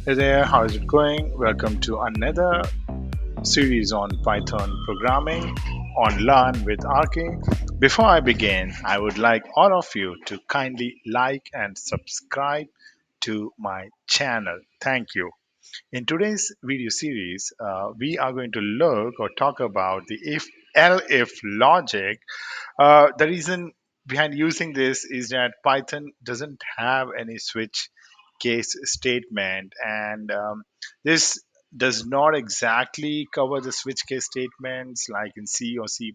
Hey there, how is it going? Welcome to another series on Python programming on Learn with Arki. Before I begin, I would like all of you to kindly like and subscribe to my channel. Thank you. In today's video series, we are going to look or talk about the if logic. The reason behind using this is that Python doesn't have any switch case statement, and this does not exactly cover the switch case statements like in C or C++.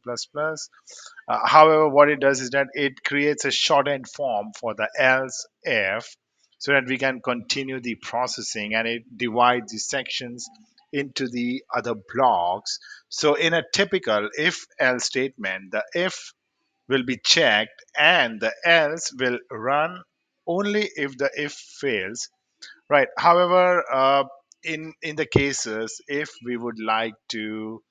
However, what it does is that it creates a shorthand form for the else if so that we can continue the processing, and it divides the sections into the other blocks. So in a typical if else statement, the if will be checked and the else will run only if the if fails, right? However, in the cases if we would like to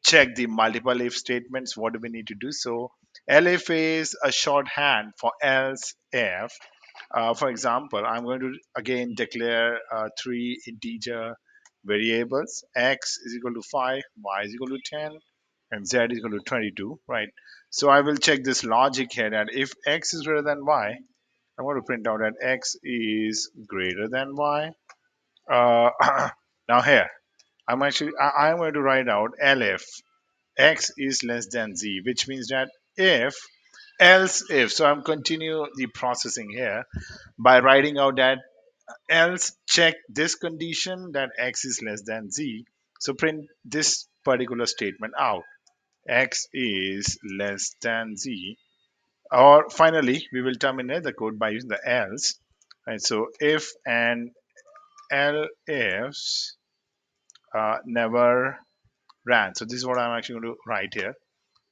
check the multiple if statements, what do we need to do? So elif is a shorthand for else if. For example, I'm going to again declare three integer variables: x is equal to 5, y is equal to 10, and z is equal to 22, right? So I will check this logic here that if x is greater than y, I'm going to print out that x is greater than y. Uh, now here, I'm going to write out elif x is less than z, which means that if else if. So I'm continue the processing here by writing out that else check this condition that x is less than z. So print this particular statement out: x is less than z. Or finally, we will terminate the code by using the else. Right. So if and else never ran. So this is what I'm actually going to write here.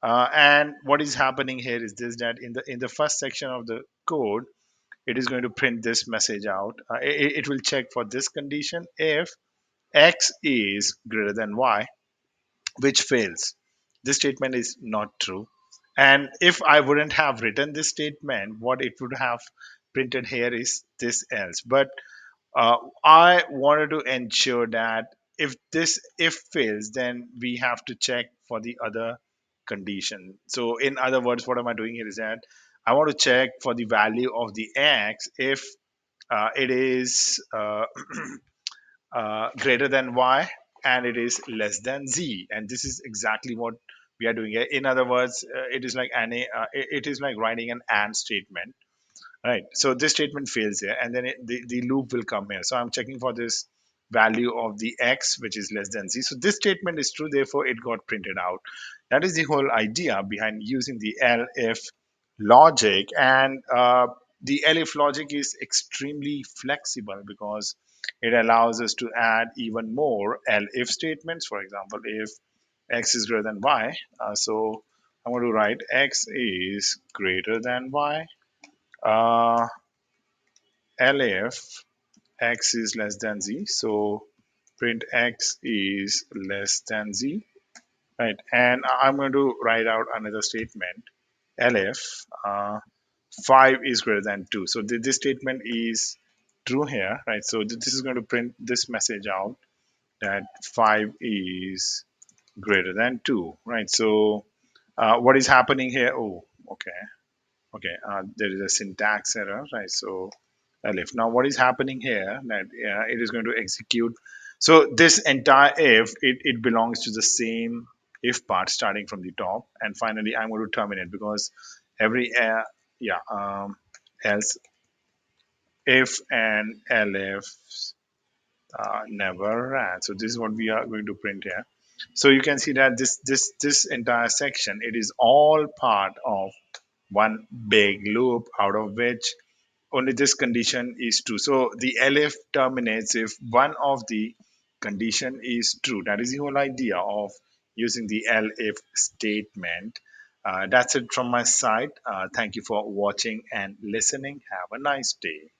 And what is happening here is this: that in the first section of the code, it is going to print this message out. It will check for this condition if x is greater than y, which fails. This statement is not true. And if I wouldn't have written this statement, what it would have printed here is this else. But I wanted to ensure that if this if fails, then we have to check for the other condition. So in other words, what am I doing here is that I want to check for the value of the x if it is greater than y and it is less than z, and this is exactly what we are doing here. In other words, it is like it is like writing an and statement. Right. So this statement fails here, and then the loop will come here. So I'm checking for this value of the x, which is less than z. So this statement is true, therefore it got printed out. That is the whole idea behind using the elif logic. And the elif logic is extremely flexible because it allows us to add even more elif statements. For example, if x is greater than y, so I'm going to write x is greater than y. Uh, elif x is less than z, so print x is less than z, right? And I'm going to write out another statement: elif 5 is greater than 2. So this statement is true here, right? So this is going to print this message out that 5 is greater than 2, right? So what is happening here? Oh, okay. Okay, there is a syntax error, right? So elif. Now, what is happening here? That it is going to execute. So this entire if it belongs to the same if part starting from the top, and finally I'm going to terminate because every yeah else if and elif never ran. So this is what we are going to print here. So you can see that this entire section, it is all part of one big loop out of which only this condition is true. So the elif terminates if one of the condition is true. That is the whole idea of using the elif statement. That's it from my side. Thank you for watching and listening. Have a nice day.